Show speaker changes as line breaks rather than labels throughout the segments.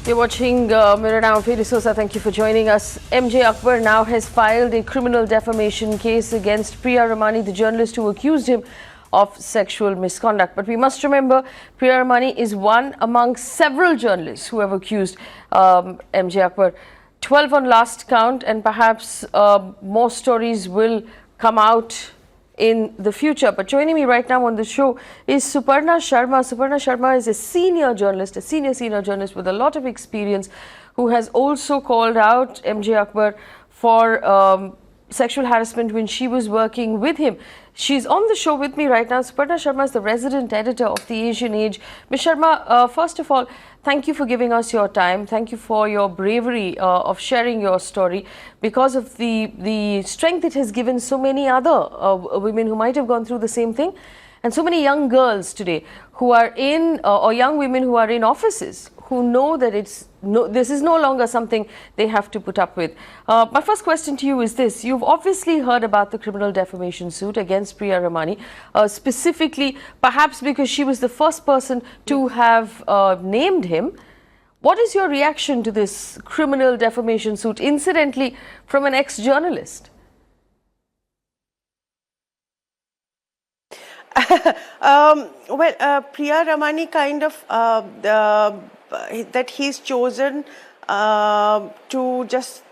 You're watching Mirror Now. Faye D'Souza, thank you for joining us. MJ Akbar now has filed a criminal defamation case against Priya Ramani, the journalist who accused him of sexual misconduct. But we must remember, Priya Ramani is one among several journalists who have accused MJ Akbar. 12 on last count, and perhaps more stories will come out in the future. But joining me right now on the show is Suparna Sharma. Suparna Sharma is a senior journalist, a senior journalist with a lot of experience, who has also called out MJ Akbar for sexual harassment when she was working with him. She's on the show with me right now. Suparna Sharma is the resident editor of the Asian Age. Ms. Sharma, first of all, thank you for giving us your time. Thank you for your bravery of sharing your story, because of the strength it has given so many other women who might have gone through the same thing, and so many young girls today who are in, or young women who are in offices, who know that this is no longer something they have to put up with. My first question to you is this. You've obviously heard about the criminal defamation suit against Priya Ramani, specifically perhaps because she was the first person to have named him. What is your reaction to this criminal defamation suit, incidentally from an ex-journalist?
Priya Ramani kind of that he's chosen to just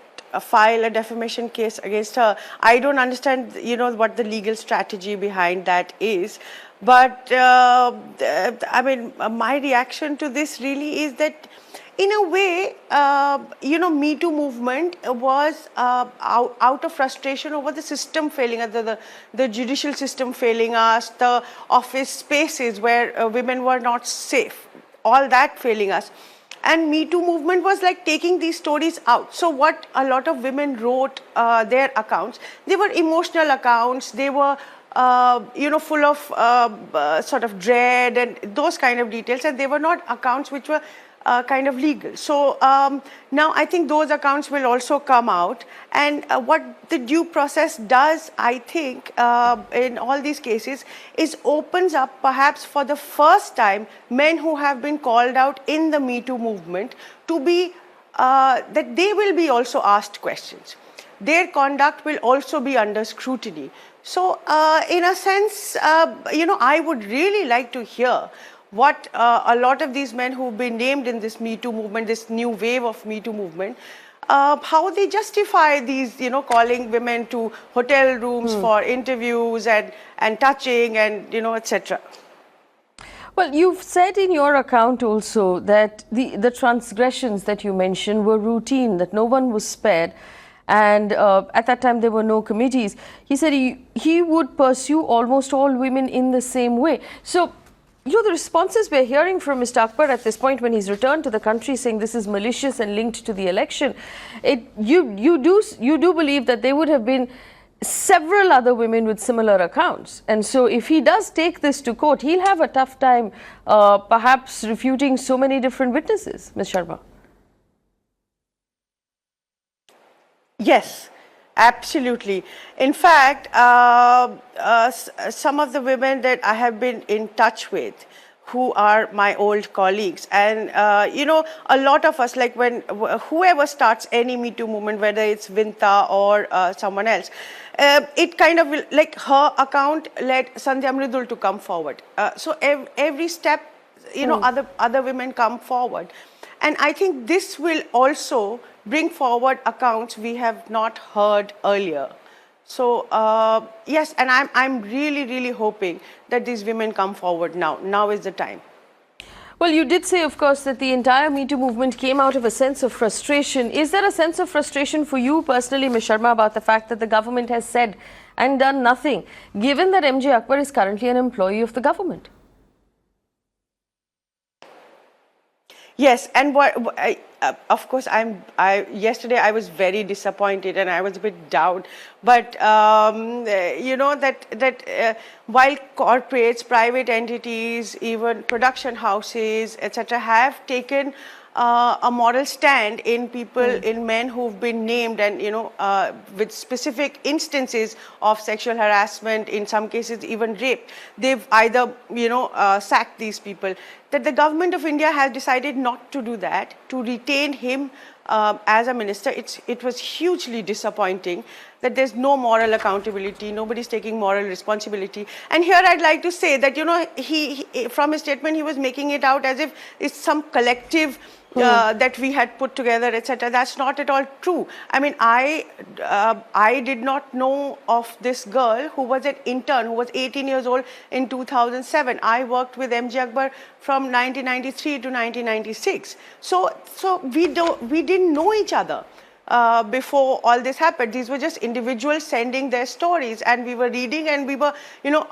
file a defamation case against her. I don't understand, what the legal strategy behind that is. But I mean, my reaction to this really is that, in a way, Me Too movement was out of frustration over the system failing us, the judicial system failing us, the office spaces where women were not safe, all that failing us. And Me Too movement was like taking these stories out. So what a lot of women wrote their accounts, they were emotional accounts, they were full of sort of dread and those kind of details, and they were not accounts which were kind of legal. So now I think those accounts will also come out, and what the due process does, I think, in all these cases, is opens up perhaps for the first time men who have been called out in the Me Too movement to be, that they will be also asked questions. Their conduct will also be under scrutiny. So in a sense, I would really like to hear what a lot of these men who've been named in this Me Too movement, this new wave of Me Too movement, how they justify these, calling women to hotel rooms for interviews and touching and, etc.
Well, you've said in your account also that the transgressions that you mentioned were routine, that no one was spared. And at that time, there were no committees. He said he would pursue almost all women in the same way. So, the responses we're hearing from Mr. Akbar at this point, when he's returned to the country, saying this is malicious and linked to the election, you do believe that there would have been several other women with similar accounts. And so if he does take this to court, he'll have a tough time perhaps refuting so many different witnesses, Ms. Sharma.
Yes, absolutely. In fact, some of the women that I have been in touch with, who are my old colleagues, and a lot of us, like whoever starts any Me Too movement, whether it's Vinta or someone else, it kind of will, like her account led Sandhya Mridul to come forward. So every step, other women come forward. And I think this will also bring forward accounts we have not heard earlier. So yes, and I'm really hoping that these women come forward now. Now is the time.
Well, you did say, of course, that the entire Me Too movement came out of a sense of frustration. Is there a sense of frustration for you personally, Ms. Sharma, about the fact that the government has said and done nothing, given that MJ Akbar is currently an employee of the government?
Yes, and of course, yesterday I was very disappointed and I was a bit down. But that while corporates, private entities, even production houses, etc., have taken a moral stand in people, in men who've been named, and with specific instances of sexual harassment, in some cases even rape, they've either sacked these people. that the government of India has decided not to do that, to retain him as a minister. It was hugely disappointing that there's no moral accountability, nobody's taking moral responsibility. And here I'd like to say that, you know, he from his statement, he was making it out as if it's some collective that we had put together, etc. That's not at all true. I mean, I did not know of this girl who was an intern, who was 18 years old in 2007. I worked with MJ Akbar from 1993 to 1996. So we didn't know each other before all this happened. These were just individuals sending their stories, and we were reading and we were, you know,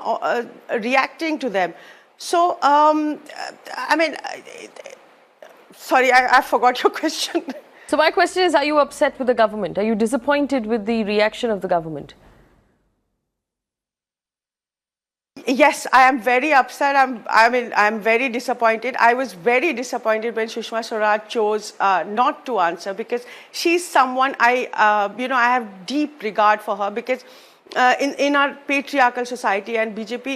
reacting to them. So, I mean, sorry, I forgot your question.
So my question is, are you upset with the government? Are you disappointed with the reaction of the government?
Yes, I am very upset. I'm very disappointed. I was very disappointed when Sushma Swaraj chose not to answer, because she's someone I have deep regard for her, because in our patriarchal society, and BJP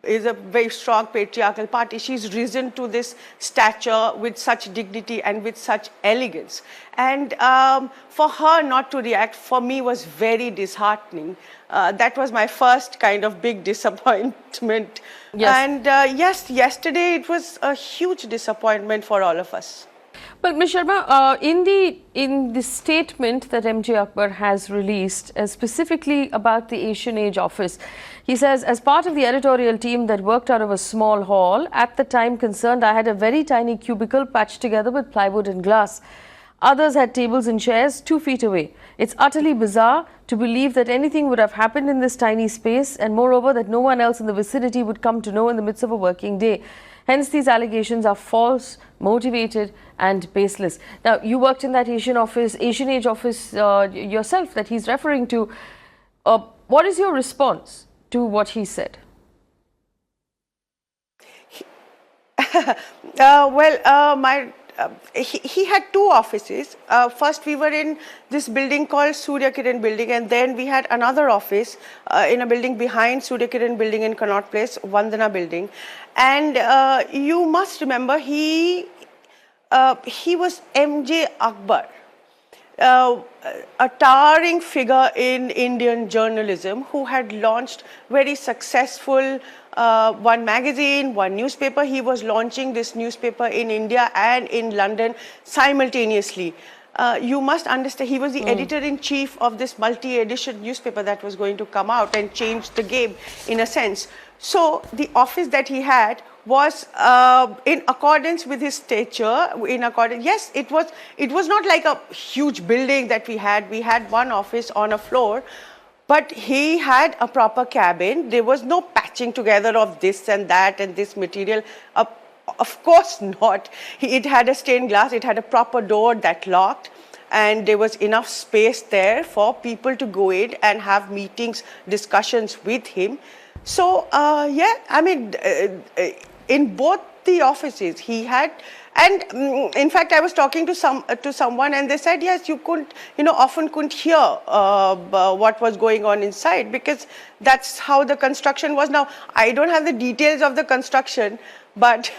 is a very strong patriarchal party. She's risen to this stature with such dignity and with such elegance. And for her not to react, for me, was very disheartening. That was my first kind of big disappointment.
Yes.
And yes, yesterday it was a huge disappointment for all of us.
But Ms. Sharma, in the statement that MJ Akbar has released, specifically about the Asian Age office, he says, as part of the editorial team that worked out of a small hall, at the time concerned, I had a very tiny cubicle patched together with plywood and glass. Others had tables and chairs 2 feet away. It's utterly bizarre to believe that anything would have happened in this tiny space, and moreover that no one else in the vicinity would come to know in the midst of a working day. Hence, these allegations are false, motivated and baseless. Now, you worked in that Asian Age office yourself that he's referring to. What is your response to what he said?
He had 2 offices. First, we were in this building called Surya Kiran building, and then we had another office in a building behind Surya Kiran building in Connaught Place, Vandana building. And you must remember, he was MJ Akbar, a towering figure in Indian journalism, who had launched very successful one magazine, one newspaper. He was launching this newspaper in India and in London simultaneously. You must understand, he was the editor-in-chief of this multi-edition newspaper that was going to come out and change the game in a sense. So the office that he had was in accordance with his stature. Yes, it was not like a huge building that we had. We had one office on a floor, but he had a proper cabin. There was no patching together of this and that and this material. Of course not. It had a stained glass. It had a proper door that locked, and there was enough space there for people to go in and have meetings, discussions with him. So yeah, I mean, in both the offices he had, and in fact I was talking to someone, and they said, yes, you couldn't, often couldn't hear what was going on inside, because that's how the construction was. Now, I don't have the details of the construction, but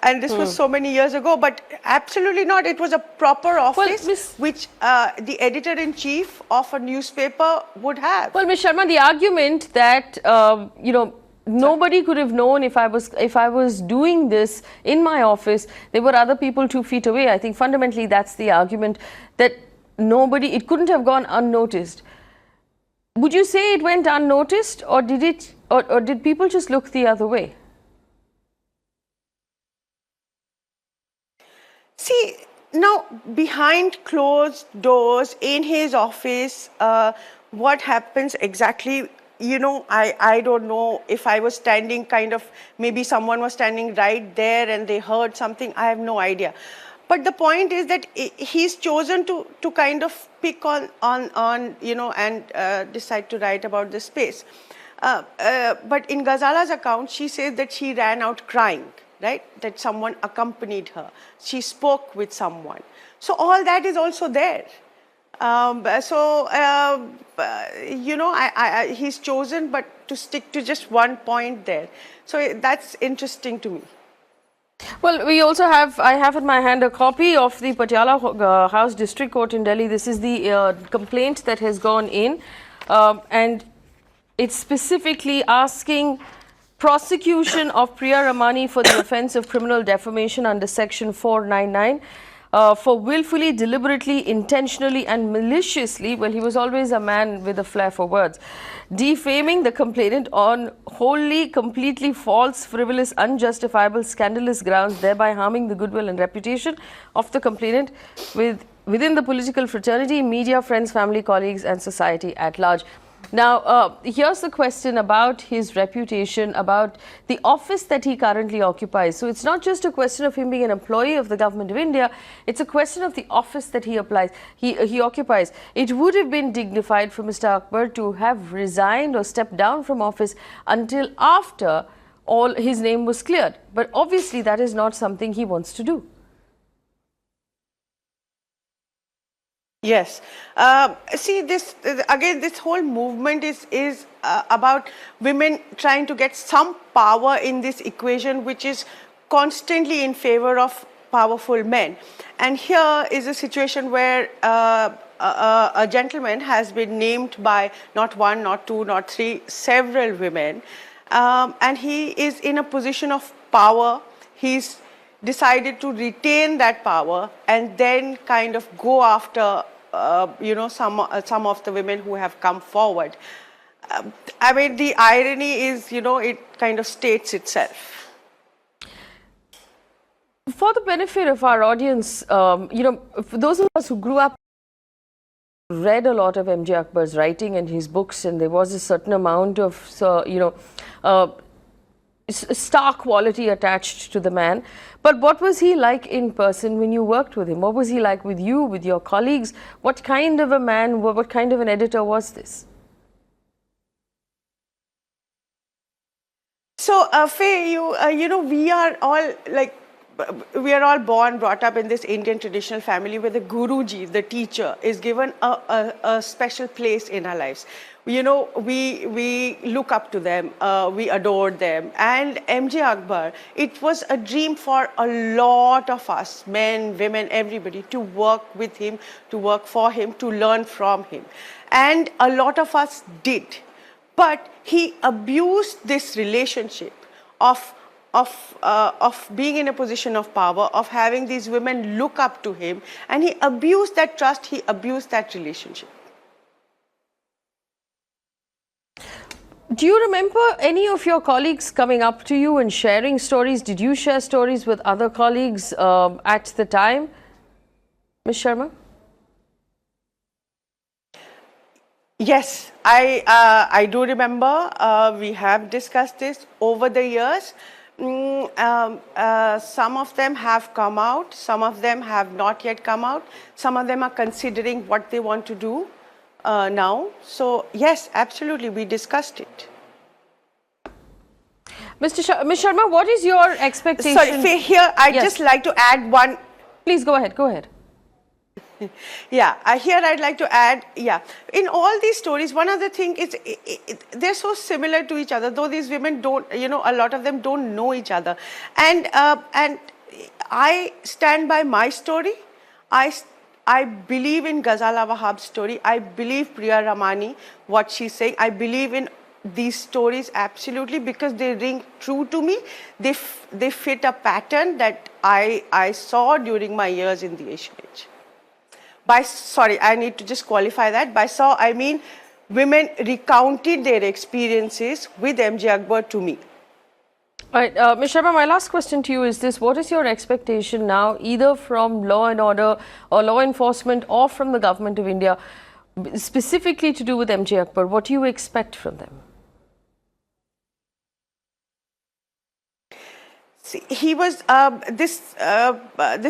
and this was so many years ago, but absolutely not. It was a proper office, which the editor-in-chief of a newspaper would have.
Well, Ms. Sharma, the argument that nobody could have known if I was doing this in my office, there were other people 2 feet away. I think fundamentally that's the argument, that it couldn't have gone unnoticed. Would you say it went unnoticed, or did people just look the other way?
See, now behind closed doors in his office, what happens exactly, I don't know. If I was standing maybe someone was standing right there and they heard something, I have no idea. But the point is that he's chosen to kind of pick on and decide to write about this space. But in Ghazala's account, she says that she ran out crying, right? That someone accompanied her. She spoke with someone. So all that is also there. He's chosen but to stick to just one point there. So that's interesting to me.
Well, we also have, I have in my hand a copy of the Patiala House District Court in Delhi. This is the complaint that has gone in, and it's specifically asking prosecution of Priya Ramani for the offence of criminal defamation under section 499 for willfully, deliberately, intentionally and maliciously, well, he was always a man with a flair for words, defaming the complainant on wholly, completely false, frivolous, unjustifiable, scandalous grounds, thereby harming the goodwill and reputation of the complainant within the political fraternity, media, friends, family, colleagues and society at large. Now, here's the question about his reputation, about the office that he currently occupies. So it's not just a question of him being an employee of the government of India, it's a question of the office that he occupies. It would have been dignified for Mr. Akbar to have resigned or stepped down from office until after all his name was cleared. But obviously that is not something he wants to do.
Yes. See, this again, this whole movement is about women trying to get some power in this equation, which is constantly in favor of powerful men. And here is a situation where a gentleman has been named by not one, not two, not three, several women, and he is in a position of power. He's decided to retain that power and then kind of go after some of the women who have come forward. I mean, the irony is, it kind of states itself.
For the benefit of our audience, for those of us who grew up, read a lot of MJ Akbar's writing and his books, and there was a certain amount of star quality attached to the man. But what was he like in person when you worked with him? What was he like with you, with your colleagues? What kind of a man, what kind of an editor was this?
So, Faye, we are all born, brought up in this Indian traditional family where the Guruji, the teacher, is given a special place in our lives. We look up to them, we adore them. And MJ Akbar, it was a dream for a lot of us, men, women, everybody, to work with him, to work for him, to learn from him. And a lot of us did. But he abused this relationship of being in a position of power, of having these women look up to him, and he abused that trust, he abused that relationship.
Do you remember any of your colleagues coming up to you and sharing stories? Did you share stories with other colleagues at the time, Ms. Sharma?
Yes, I do remember. We have discussed this over the years. Some of them have come out, some of them have not yet come out, some of them are considering what they want to do now. So yes, absolutely, we discussed it.
Ms. Sharma, what is your expectation?
Sorry, Faye, here I'd just like to add one.
Please go ahead, go ahead.
Yeah, here I'd like to add, in all these stories, one other thing is they're so similar to each other, though these women don't, a lot of them don't know each other. And I stand by my story. I believe in Ghazala Wahab's story. I believe Priya Ramani, what she's saying. I believe in these stories absolutely because they ring true to me. They fit a pattern that I saw during my years in the Asian Age. Sorry, I need to just qualify that. By saw, I mean women recounted their experiences with MJ Akbar to me.
All right, Ms. Sharma, my last question to you is this. What is your expectation now, either from law and order or law enforcement or from the government of India, specifically to do with MJ Akbar? What do you expect from them?
He was this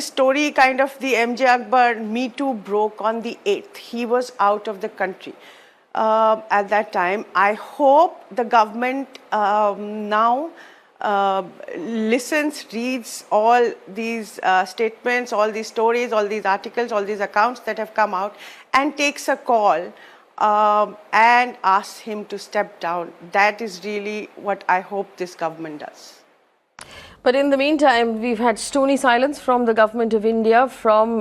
story kind of the MJ Akbar Me Too broke on the 8th. He was out of the country at that time. I hope the government now listens, reads all these statements, all these stories, all these articles, all these accounts that have come out and takes a call and asks him to step down. That is really what I hope this government does.
But in the meantime, we've had stony silence from the government of India, from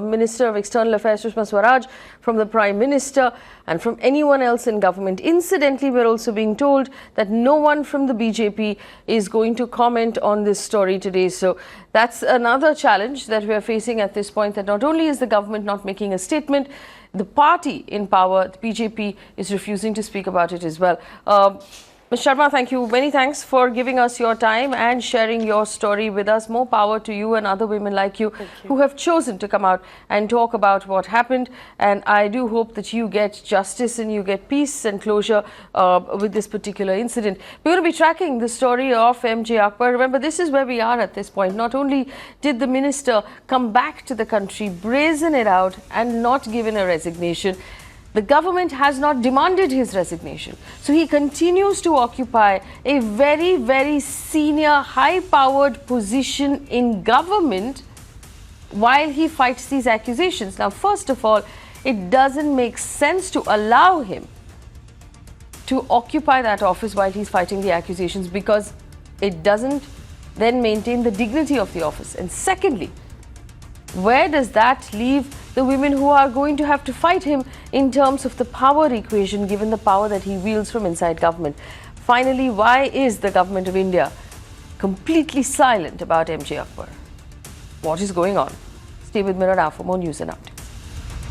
Minister of External Affairs Sushma Swaraj, from the Prime Minister and from anyone else in government. Incidentally, we're also being told that no one from the BJP is going to comment on this story today. So that's another challenge that we're facing at this point, that not only is the government not making a statement, the party in power, the BJP, is refusing to speak about it as well. Ms. Sharma, thank you. Many thanks for giving us your time and sharing your story with us. More power to you and other women like you who have chosen to come out and talk about what happened. And I do hope that you get justice and you get peace and closure with this particular incident. We're going to be tracking the story of MJ Akbar. Remember, this is where we are at this point. Not only did the minister come back to the country, brazen it out and not given a resignation, the government has not demanded his resignation. So he continues to occupy a very, very senior, high-powered position in government while he fights these accusations. Now, first of all, it doesn't make sense to allow him to occupy that office while he's fighting the accusations, because it doesn't then maintain the dignity of the office. And secondly, where does that leave the women who are going to have to fight him in terms of the power equation, given the power that he wields from inside government? Finally, why is the government of India completely silent about MJ Akbar? What is going on? Stay with Mirror now for more news and updates.